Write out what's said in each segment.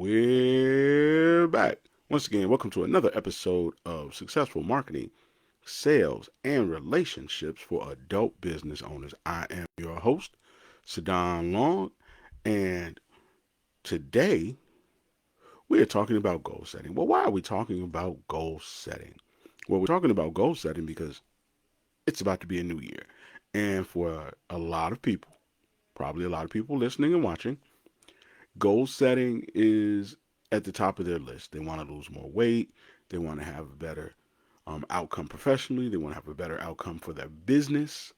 We're back. Once again, welcome to another episode of Successful Marketing, Sales, and Relationships for Adult Business Owners. I am your host, Sadan Long, and today we are talking about goal setting. Well, why are we talking about goal setting? Well, we're talking about goal setting because it's about to be a new year. And for a lot of people, probably a lot of people listening and watching, goal setting is at the top of their list. They want to lose more weight. They want to have a better outcome professionally. They want to have a better outcome for their business.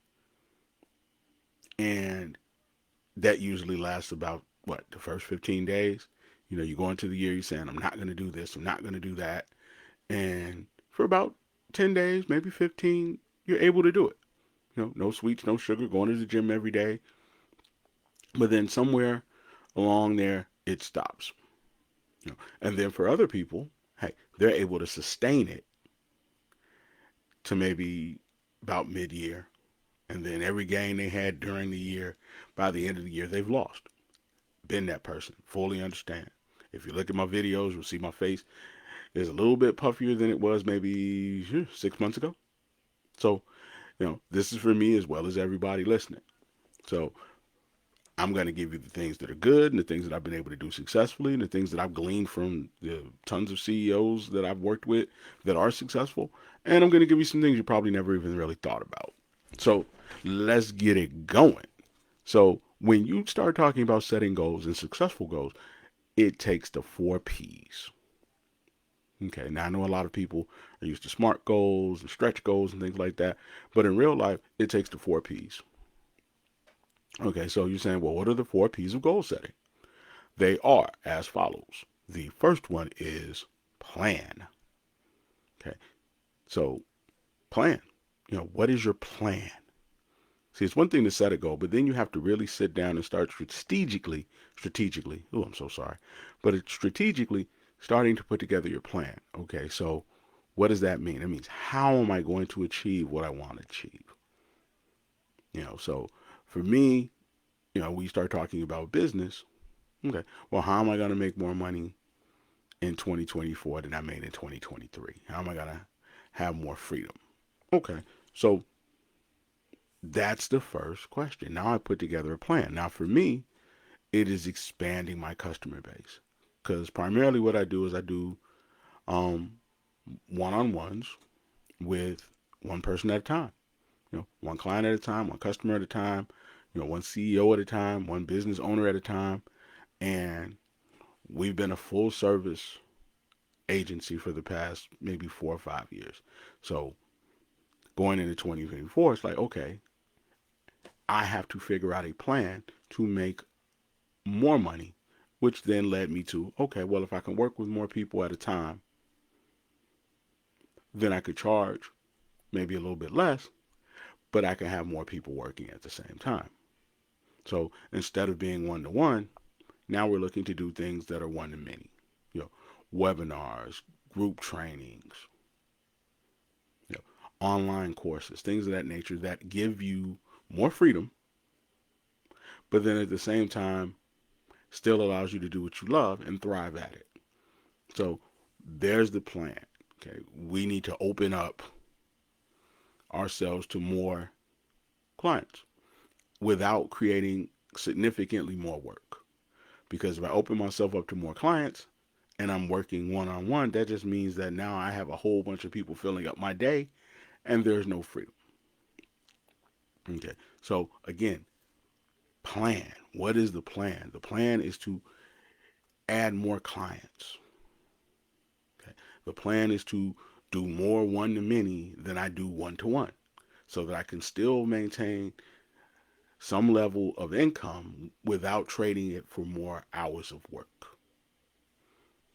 And that usually lasts about, the first 15 days? You go into the year, you're saying, I'm not going to do this, I'm not going to do that. And for about 10 days, maybe 15, you're able to do it. No sweets, no sugar, going to the gym every day. But then somewhere along there, it stops. And then for other people, hey, they're able to sustain it to maybe about mid-year, and then every gain they had during the year, by the end of the year, they've lost. Been that person, fully understand. If you look at my videos, you'll see my face is a little bit puffier than it was maybe 6 months ago. So, this is for me as well as everybody listening. So I'm going to give you the things that are good and the things that I've been able to do successfully and the things that I've gleaned from the tons of CEOs that I've worked with that are successful. And I'm going to give you some things you probably never even really thought about. So let's get it going. So when you start talking about setting goals and successful goals, it takes the 4 P's. Okay, now I know a lot of people are used to SMART goals and stretch goals and things like that, but in real life, it takes the 4 P's. Okay, so you're saying, well, what are the 4 P's of goal setting? They are as follows. The first one is plan. Okay, so plan. What is your plan? See, it's one thing to set a goal, but then you have to really sit down and start strategically, oh, I'm so sorry, but it's strategically starting to put together your plan. Okay, so what does that mean? It means, how am I going to achieve what I want to achieve? So for me, we start talking about business. Okay, well, how am I going to make more money in 2024 than I made in 2023? How am I going to have more freedom? Okay, so that's the first question. Now I put together a plan. Now for me, it is expanding my customer base, because primarily what I do is I do one-on-ones with one person at a time. One client at a time, one customer at a time, one CEO at a time, one business owner at a time. And we've been a full service agency for the past maybe 4 or 5 years. So going into 2024, it's like, okay, I have to figure out a plan to make more money, which then led me to, okay, well, if I can work with more people at a time, then I could charge maybe a little bit less, but I can have more people working at the same time. So instead of being one-to-one, now we're looking to do things that are one-to-many. Webinars, group trainings, online courses, things of that nature that give you more freedom, but then at the same time still allows you to do what you love and thrive at it. So there's the plan. Okay, we need to open up ourselves to more clients without creating significantly more work. Because if I open myself up to more clients and I'm working one-on-one, that just means that now I have a whole bunch of people filling up my day and there's no freedom. Okay, so again, plan. What is the plan? The plan is to add more clients. Okay, the plan is to do more one-to-many than I do one-to-one, so that I can still maintain some level of income without trading it for more hours of work.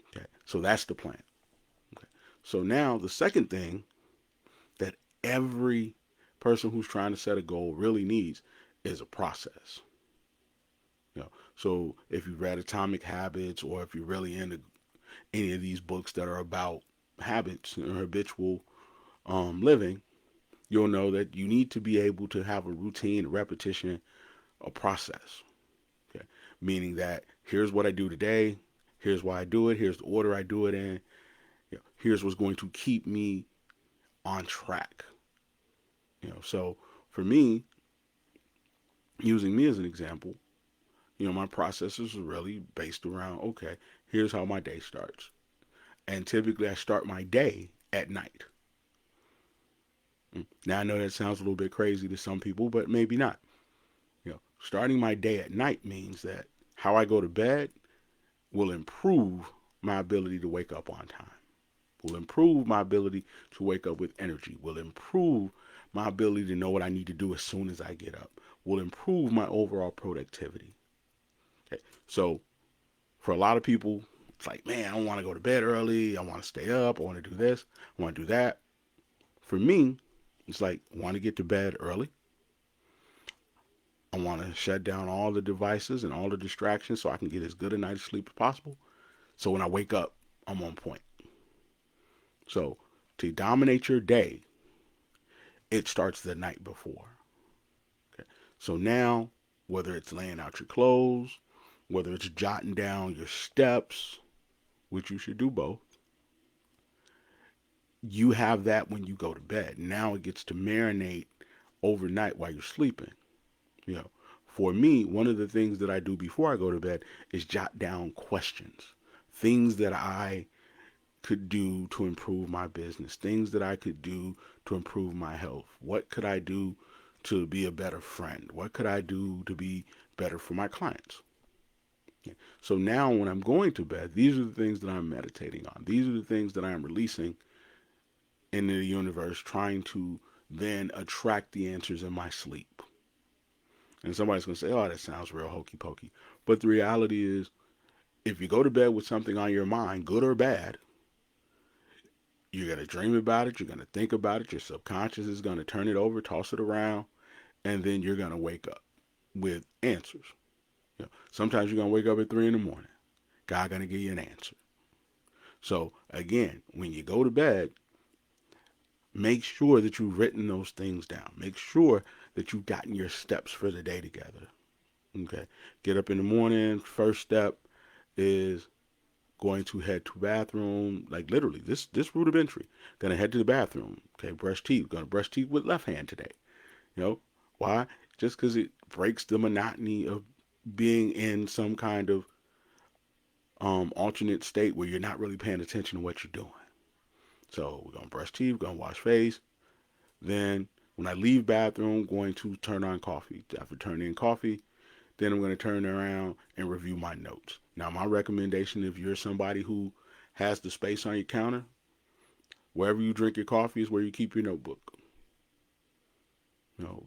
Okay, so that's the plan. Okay, so now the second thing that every person who's trying to set a goal really needs is a process. So if you've read Atomic Habits, or if you're really into any of these books that are about habits and habitual living, you'll know that you need to be able to have a routine, a repetition, a process. Okay, meaning that here's what I do today, Here's why I do it. Here's the order I do it in. Here's what's going to keep me on track. So for me, using me as an example, my processes are really based around, okay, here's how my day starts. And typically I start my day at night. Now I know that sounds a little bit crazy to some people, but maybe not. Starting my day at night means that how I go to bed will improve my ability to wake up on time, will improve my ability to wake up with energy, will improve my ability to know what I need to do as soon as I get up, will improve my overall productivity. Okay. So for a lot of people, it's like, man, I don't want to go to bed early. I want to stay up. I want to do this. I want to do that. For me, it's like, I want to get to bed early. I want to shut down all the devices and all the distractions so I can get as good a night of sleep as possible. So when I wake up, I'm on point. So to dominate your day, it starts the night before. Okay. So now, whether it's laying out your clothes, whether it's jotting down your steps, which you should do both, you have that when you go to bed. Now it gets to marinate overnight while you're sleeping. You know, for me, one of the things that I do before I go to bed is jot down questions, things that I could do to improve my business, things that I could do to improve my health. What could I do to be a better friend? What could I do to be better for my clients? So now when I'm going to bed, these are the things that I'm meditating on. These are the things that I'm releasing into the universe, trying to then attract the answers in my sleep. And somebody's going to say, oh, that sounds real hokey pokey. But the reality is, if you go to bed with something on your mind, good or bad, you're going to dream about it. You're going to think about it. Your subconscious is going to turn it over, toss it around, and then you're going to wake up with answers. Sometimes you're going to wake up at 3 in the morning. God going to give you an answer. So again, when you go to bed, make sure that you've written those things down. Make sure that you've gotten your steps for the day together. Okay. Get up in the morning. First step is going to head to the bathroom. Like literally, this rudimentary. Gonna head to the bathroom. Okay. Brush teeth. Gonna brush teeth with left hand today. Why? Just because it breaks the monotony of being in some kind of alternate state where you're not really paying attention to what you're doing. So we're gonna brush teeth. We're gonna wash face. Then when I leave bathroom, I'm going to turn on coffee. After turning in coffee, then I'm going to turn around and review my notes. Now, my recommendation, if you're somebody who has the space on your counter, wherever you drink your coffee is where you keep your notebook.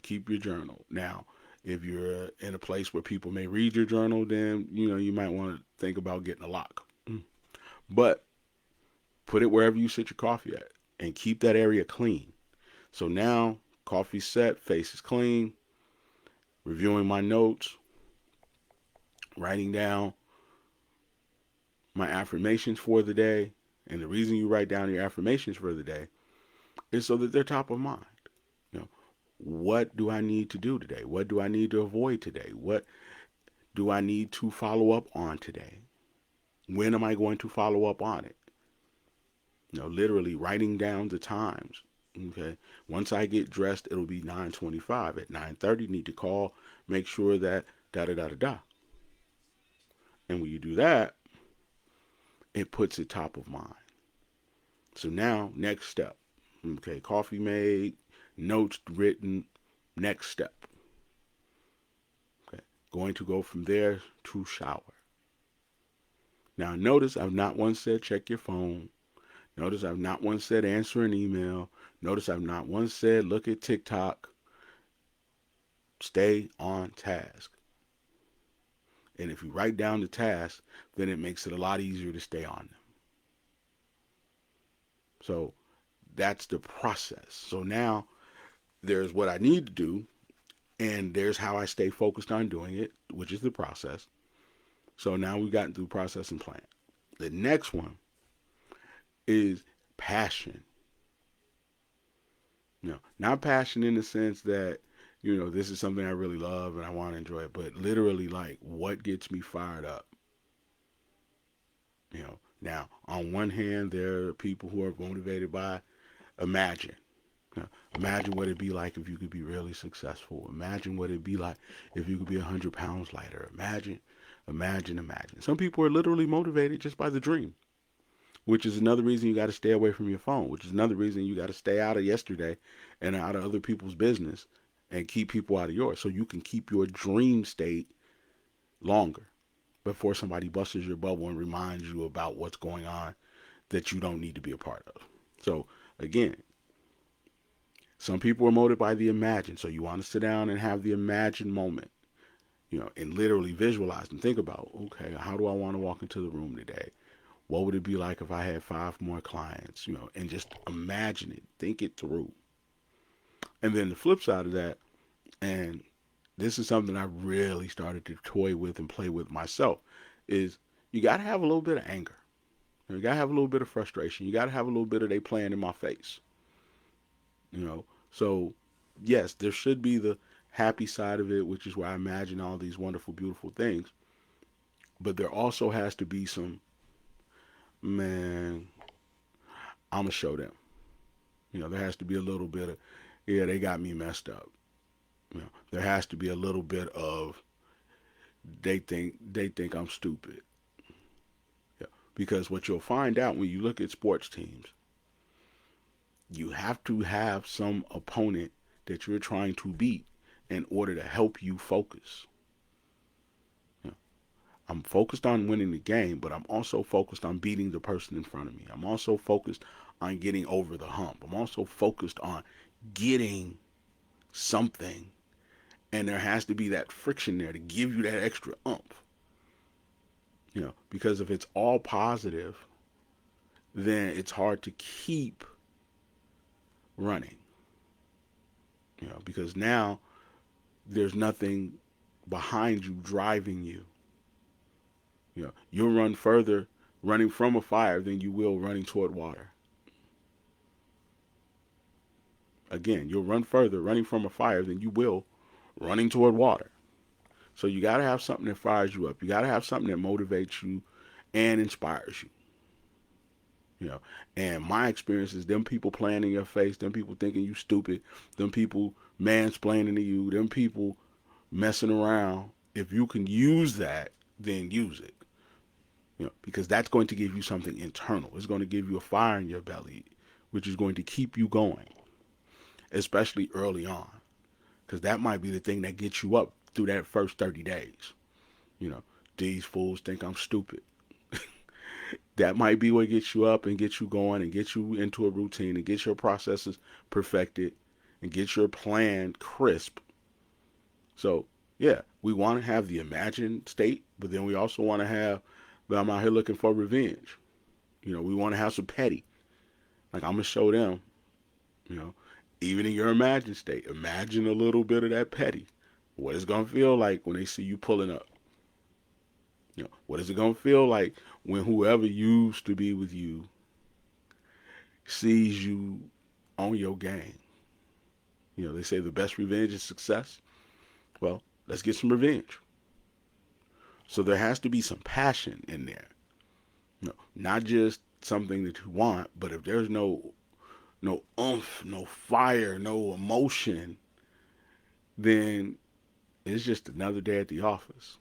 Keep your journal. Now, if you're in a place where people may read your journal, then, you might want to think about getting a lock. But put it wherever you sit your coffee at and keep that area clean. So now, coffee's set, face is clean, reviewing my notes, writing down my affirmations for the day. And the reason you write down your affirmations for the day is so that they're top of mind. What do I need to do today? What do I need to avoid today? What do I need to follow up on today? When am I going to follow up on it? Literally writing down the times. Okay. Once I get dressed, it'll be 9:25. At 9:30, need to call, make sure that da da da da da. And when you do that, it puts it top of mind. So now, next step. Okay, coffee made, notes written, next step. Okay, going to go from there to shower. Now, notice I've not once said check your phone. Notice I've not once said answer an email. Notice I've not once said look at TikTok. Stay on task. And if you write down the tasks, then it makes it a lot easier to stay on them. So that's the process. So now there's what I need to do, and there's how I stay focused on doing it, which is the process. So now we've gotten through process and plan. The next one is passion. Not passion in the sense that, this is something I really love and I want to enjoy it, but literally like what gets me fired up. Now on one hand, there are people who are motivated by imagine. Imagine what it'd be like if you could be really successful. Imagine what it'd be like if you could be 100 pounds lighter. Imagine. Some people are literally motivated just by the dream, which is another reason you got to stay away from your phone, which is another reason you got to stay out of yesterday and out of other people's business and keep people out of yours so you can keep your dream state longer before somebody busts your bubble and reminds you about what's going on that you don't need to be a part of. So, again, some people are motivated by the imagine. So, you want to sit down and have the imagine moment, and literally visualize and think about, okay, how do I want to walk into the room today? What would it be like if I had 5 more clients, and just imagine it, think it through. And then the flip side of that, and this is something I really started to toy with and play with myself, is you got to have a little bit of anger. You got to have a little bit of frustration. You got to have a little bit of they playing in my face. So yes, there should be the happy side of it, which is where I imagine all these wonderful, beautiful things. But there also has to be some, man, I'm going to show them. There has to be a little bit of, yeah, they got me messed up. There has to be a little bit of they think I'm stupid. Yeah. Because what you'll find out when you look at sports teams, you have to have some opponent that you're trying to beat in order to help you focus. Yeah. I'm focused on winning the game, but I'm also focused on beating the person in front of me. I'm also focused on getting over the hump. I'm also focused on getting something. And there has to be that friction there to give you that extra oomph. Because if it's all positive, then it's hard to keep running. Because now there's nothing behind you driving you. You'll run further running from a fire than you will running toward water. Again, you'll run further running from a fire than you will running toward water. So you got to have something that fires you up. You got to have something that motivates you and inspires you. And my experience is them people playing in your face, them people thinking you stupid, them people mansplaining to you, them people messing around. If you can use that, then use it. Because that's going to give you something internal. It's going to give you a fire in your belly, which is going to keep you going, especially early on. Because that might be the thing that gets you up through that first 30 days. These fools think I'm stupid. That might be what gets you up and gets you going and gets you into a routine and gets your processes perfected and gets your plan crisp. So, yeah, we want to have the imagined state, but then we also want to have, but I'm out here looking for revenge. We want to have some petty. Like, I'm going to show them, you know, even in your imagined state, imagine a little bit of that petty. What it's going to feel like when they see you pulling up. What is it going to feel like when whoever used to be with you sees you on your game? They say the best revenge is success. Well, let's get some revenge. So there has to be some passion in there. Not just something that you want, but if there's no oomph, no fire, no emotion, then it's just another day at the office.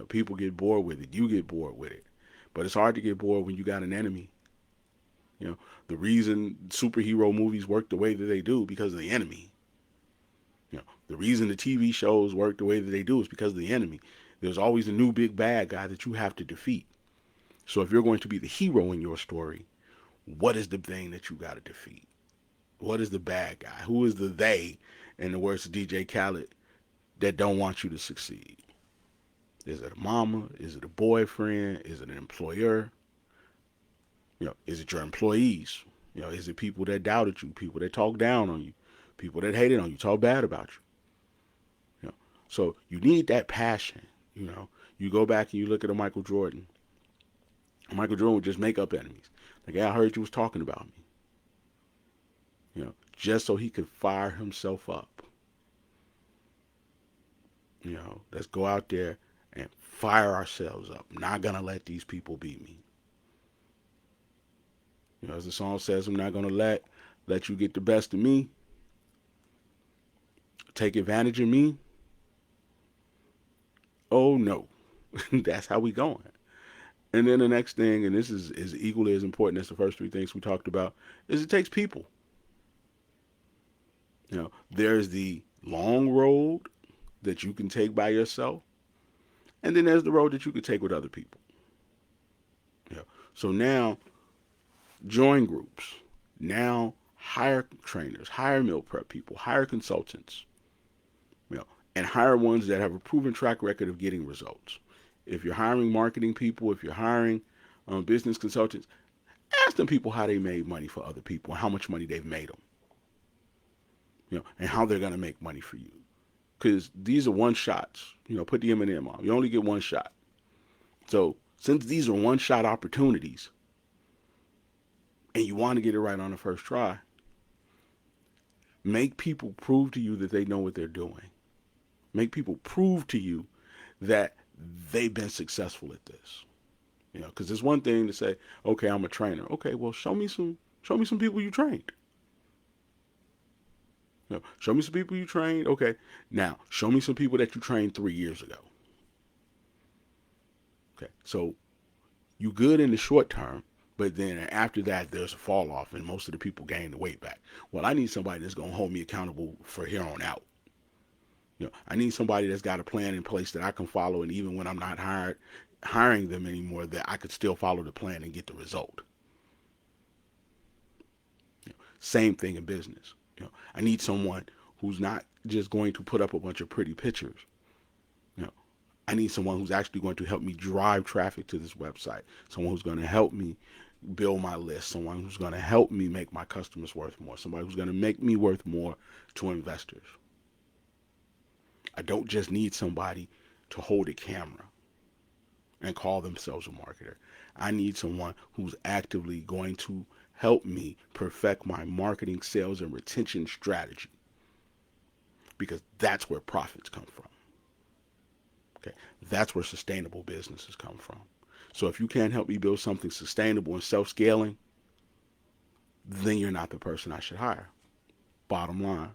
People get bored with it. You get bored with it. But it's hard to get bored when you got an enemy. The reason superhero movies work the way that they do because of the enemy. The reason the TV shows work the way that they do is because of the enemy. There's always a new big bad guy that you have to defeat. So if you're going to be the hero in your story, what is the thing that you got to defeat? What is the bad guy? Who is the they, in the words of DJ Khaled, that don't want you to succeed? Is it a mama? Is it a boyfriend? Is it an employer? Is it your employees? Is it people that doubted you, people that talk down on you, people that hated on you, talk bad about you? So you need that passion. You go back and you look at a Michael Jordan. Michael Jordan would just make up enemies. Like, yeah, I heard you was talking about me. Just so he could fire himself up. Let's go out there and fire ourselves up. I'm not gonna let these people beat me. As the song says, I'm not gonna let you get the best of me, take advantage of me. Oh no, that's how we going. And then the next thing, and this is equally as important as the first three things we talked about, is it takes people. There's the long road that you can take by yourself, and then there's the road that you can take with other people. You know, so now join groups. Now hire trainers, hire meal prep people, hire consultants, you know, and hire ones that have a proven track record of getting results. If you're hiring marketing people, if you're hiring business consultants, ask them people how they made money for other people and how much money they've made them, and how they're going to make money for you. Because these are one shots. Put the M&M on. You only get one shot. So since these are one shot opportunities, and you want to get it right on the first try, make people prove to you that they know what they're doing. Make people prove to you that they've been successful at this. Because it's one thing to say, okay, I'm a trainer. Okay, well, show me some people you trained. Show me some people you trained. Okay, now show me some people that you trained 3 years ago. Okay, so you good in the short term, but then after that, there's a fall off, and most of the people gain the weight back. Well, I need somebody that's gonna hold me accountable for here on out. I need somebody that's got a plan in place that I can follow, and even when I'm not hiring them anymore, that I could still follow the plan and get the result. Same thing in business. I need someone who's not just going to put up a bunch of pretty pictures. You know, I need someone who's actually going to help me drive traffic to this website. Someone who's going to help me build my list. Someone who's going to help me make my customers worth more. Somebody who's going to make me worth more to investors. I don't just need somebody to hold a camera and call themselves a marketer. I need someone who's actively going to help me perfect my marketing, sales, and retention strategy, because that's where profits come from. Okay, that's where sustainable businesses come from. So if you can't help me build something sustainable and self-scaling, then you're not the person I should hire. Bottom line.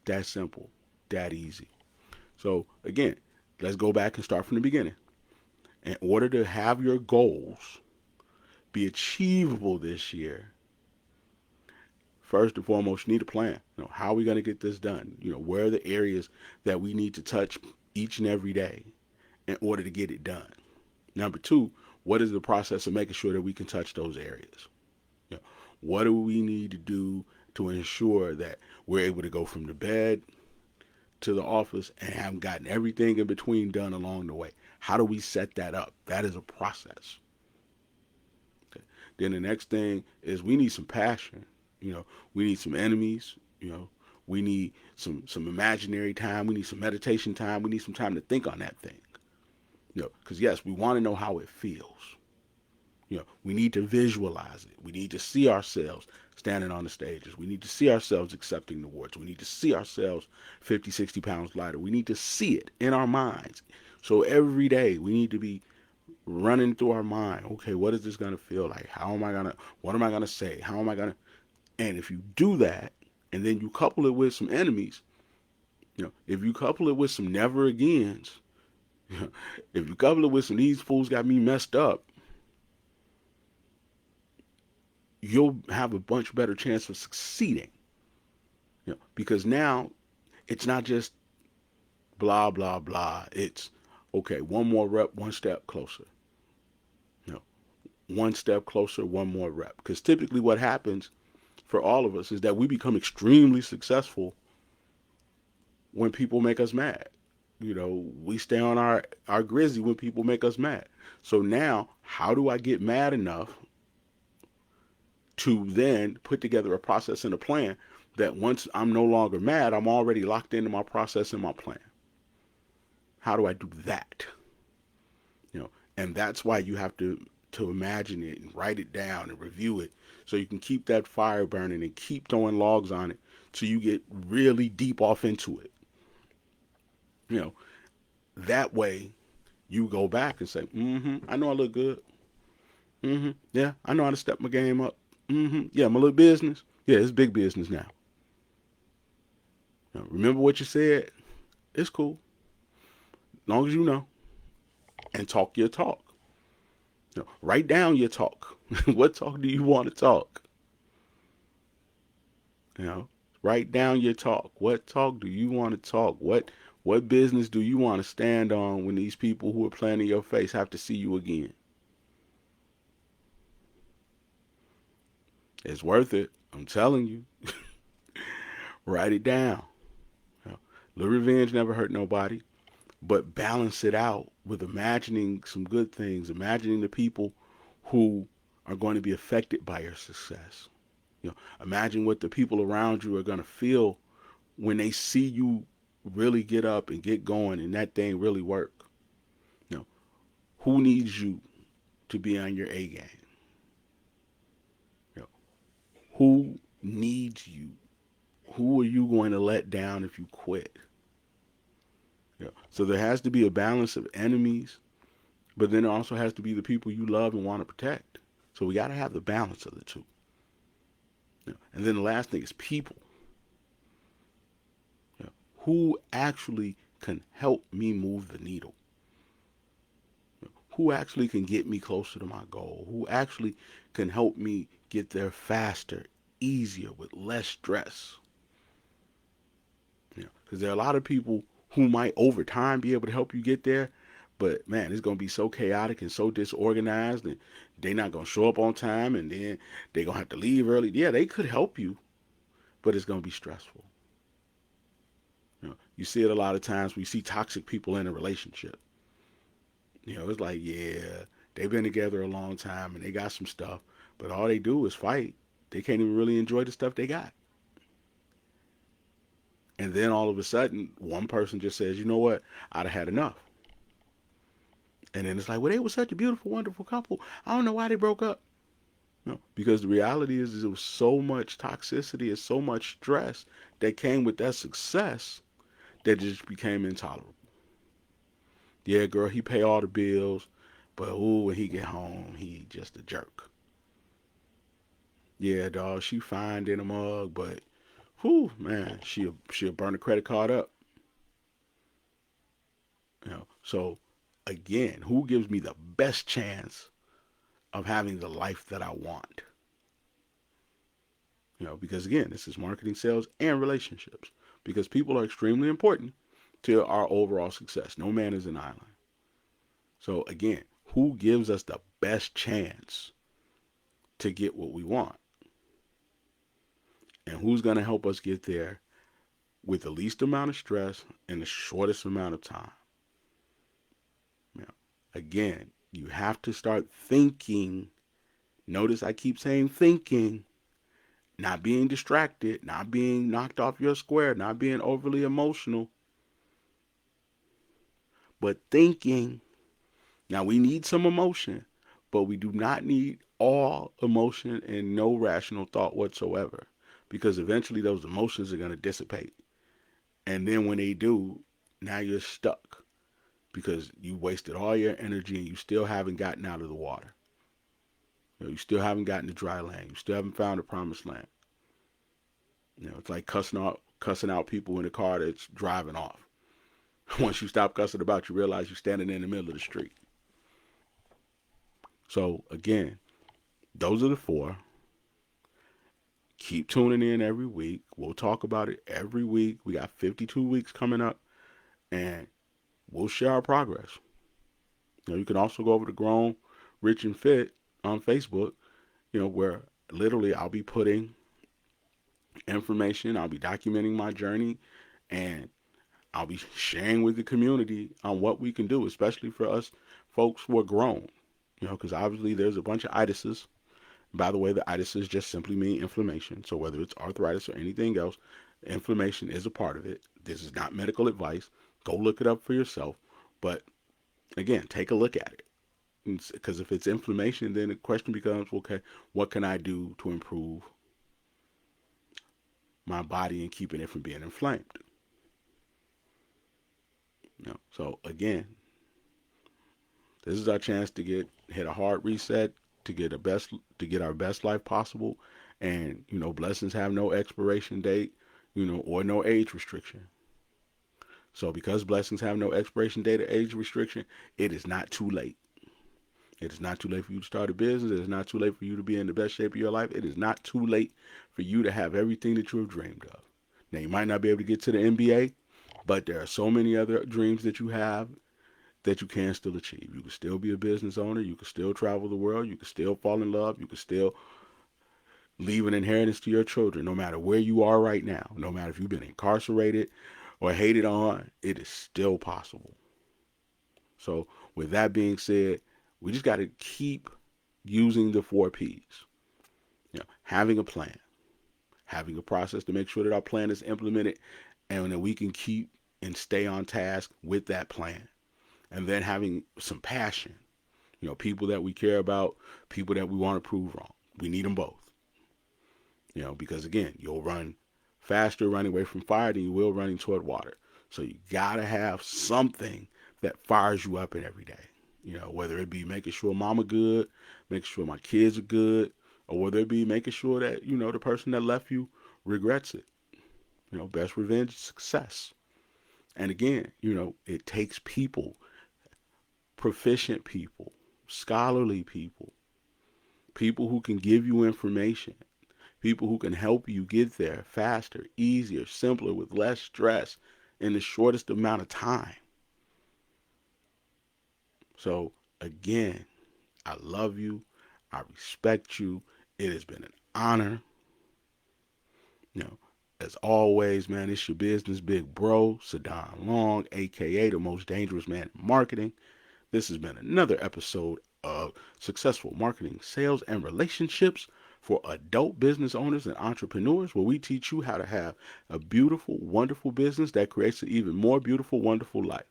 That simple, that easy. So again, let's go back and start from the beginning. In order to have your goals be achievable this year, first and foremost, you need a plan. How are we going to get this done? Where are the areas that we need to touch each and every day in order to get it done? Number two, what is the process of making sure that we can touch those areas? What do we need to do to ensure that we're able to go from the bed to the office and have gotten everything in between done along the way? How do we set that up? That is a process. Okay. Then the next thing is we need some passion. We need some enemies. We need some imaginary time. We need some meditation time. We need some time to think on that thing. Because yes, we want to know how it feels. We need to visualize it. We need to see ourselves standing on the stages. We need to see ourselves accepting the awards. We need to see ourselves 50, 60 pounds lighter. We need to see it in our minds. So every day we need to be running through our mind. Okay, what is this going to feel like? What am I going to say? How am I going to? And if you do that, and then you couple it with some enemies, if you couple it with some never agains, if you couple it with some these fools got me messed up, you'll have a much better chance of succeeding. Because now it's not just blah, blah, blah. It's, okay, one more rep, one step closer. One step closer, one more rep. Because typically what happens for all of us is that we become extremely successful when people make us mad. We stay on our grizzly when people make us mad. So now, how do I get mad enough to then put together a process and a plan that once I'm no longer mad, I'm already locked into my process and my plan? How do I do that? And that's why you have to imagine it and write it down and review it so you can keep that fire burning and keep throwing logs on it so you get really deep off into it. That way you go back and say, I know I look good. Yeah, I know how to step my game up. Yeah, my little business. Yeah, it's big business now. Remember what you said? It's cool. As long as you know and talk your talk. Write down your talk. What talk do you want to talk? You know, write down your talk. What talk do you want to talk? What business do you want to stand on when these people who are playing in your face have to see you again? It's worth it. I'm telling you. Write it down. You know, little revenge never hurt nobody, but balance it out with imagining some good things, imagining the people who are going to be affected by your success. Imagine what the people around you are going to feel when they see you really get up and get going and that thing really work. You know, who needs you to be on your A game? You know, who needs you? Who are you going to let down if you quit? So there has to be a balance of enemies, but then there also has to be the people you love and want to protect. So we got to have the balance of the two. And then the last thing is people. Who actually can help me move the needle? Who actually can get me closer to my goal? Who actually can help me get there faster, easier, with less stress? Because there are a lot of people who might over time be able to help you get there, but man, it's gonna be so chaotic and so disorganized, and they're not gonna show up on time, and then they're gonna have to leave early. Yeah, they could help you, but it's gonna be stressful. You see it a lot of times. We see toxic people in a relationship. It's like, yeah, they've been together a long time and they got some stuff, but all they do is fight. They can't even really enjoy the stuff they got. And then all of a sudden, one person just says, you know what, I'd have had enough. And then it's like, well, they were such a beautiful, wonderful couple. I don't know why they broke up. No, because the reality is there was so much toxicity and so much stress that came with that success that it just became intolerable. Yeah, girl, he pay all the bills, but ooh, when he get home, he just a jerk. Yeah, dog, she fine in a mug, but whew, man, she'll burn the credit card up. So again, who gives me the best chance of having the life that I want? Because again, this is marketing, sales, and relationships. Because people are extremely important to our overall success. No man is an island. So again, who gives us the best chance to get what we want? And who's going to help us get there with the least amount of stress in the shortest amount of time? You know, Again, you have to start thinking. Notice I keep saying thinking, not being distracted, not being knocked off your square, not being overly emotional, but thinking. Now, we need some emotion, but we do not need all emotion and no rational thought whatsoever, because eventually those emotions are going to dissipate. And then when they do, now you're stuck because you wasted all your energy and you still haven't gotten out of the water. You still haven't gotten to dry land. You still haven't found the promised land. It's like cussing out people in the car that's driving off. Once you stop cussing about, you realize you're standing in the middle of the street. So again, those are the four. Keep tuning in every week. We'll talk about it every week. We got 52 weeks coming up, and we'll share our progress. You can also go over to Grown, Rich, and Fit on Facebook, where literally I'll be putting information, I'll be documenting my journey, and I'll be sharing with the community on what we can do, especially for us folks who are grown. Because obviously there's a bunch of itises. By the way, the itises just simply mean inflammation. So whether it's arthritis or anything else, inflammation is a part of it. This is not medical advice. Go look it up for yourself. But again, take a look at it. Because if it's inflammation, then the question becomes, okay, what can I do to improve my body and keeping it from being inflamed? So again, this is our chance to hit a hard reset, to get our best life possible, and blessings have no expiration date, or no age restriction. So because blessings have no expiration date or age restriction, it is not too late. It is not too late for you to start a business. It is not too late for you to be in the best shape of your life. It is not too late for you to have everything that you have dreamed of. Now, you might not be able to get to the NBA, but there are so many other dreams that you have that you can still achieve. You can still be a business owner. You can still travel the world. You can still fall in love. You can still leave an inheritance to your children, no matter where you are right now. No matter if you've been incarcerated or hated on, it is still possible. So, with that being said, we just got to keep using the 4 P's. Having a plan, having a process to make sure that our plan is implemented and that we can keep and stay on task with that plan. And then having some passion, people that we care about, people that we want to prove wrong. We need them both. Because again, you'll run faster running away from fire than you will running toward water. So you gotta have something that fires you up in every day. Whether it be making sure mama good, making sure my kids are good, or whether it be making sure that, the person that left you regrets it. Best revenge is success. And again, it takes people, proficient people, scholarly people, people who can give you information, people who can help you get there faster, easier, simpler, with less stress in the shortest amount of time. So, again, I love you. I respect you. It has been an honor. You know, as always, man, it's your business big bro, Saddam Long, aka the most dangerous man in marketing. This has been another episode of Successful Marketing, Sales, and Relationships for Adult Business Owners and Entrepreneurs, where we teach you how to have a beautiful, wonderful business that creates an even more beautiful, wonderful life.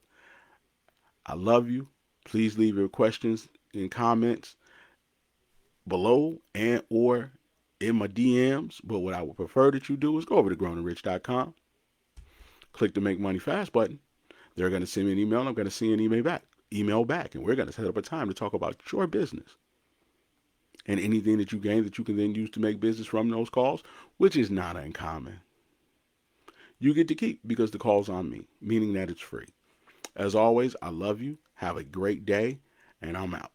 I love you. Please leave your questions and comments below and or in my DMs. But what I would prefer that you do is go over to growingrich.com, click the Make Money Fast button. They're going to send me an email, and I'm going to send an email back, and we're going to set up a time to talk about your business and anything that you gain that you can then use to make business from those calls, which is not uncommon. You get to keep because the call's on me, meaning that it's free. As always, I love you. Have a great day, and I'm out.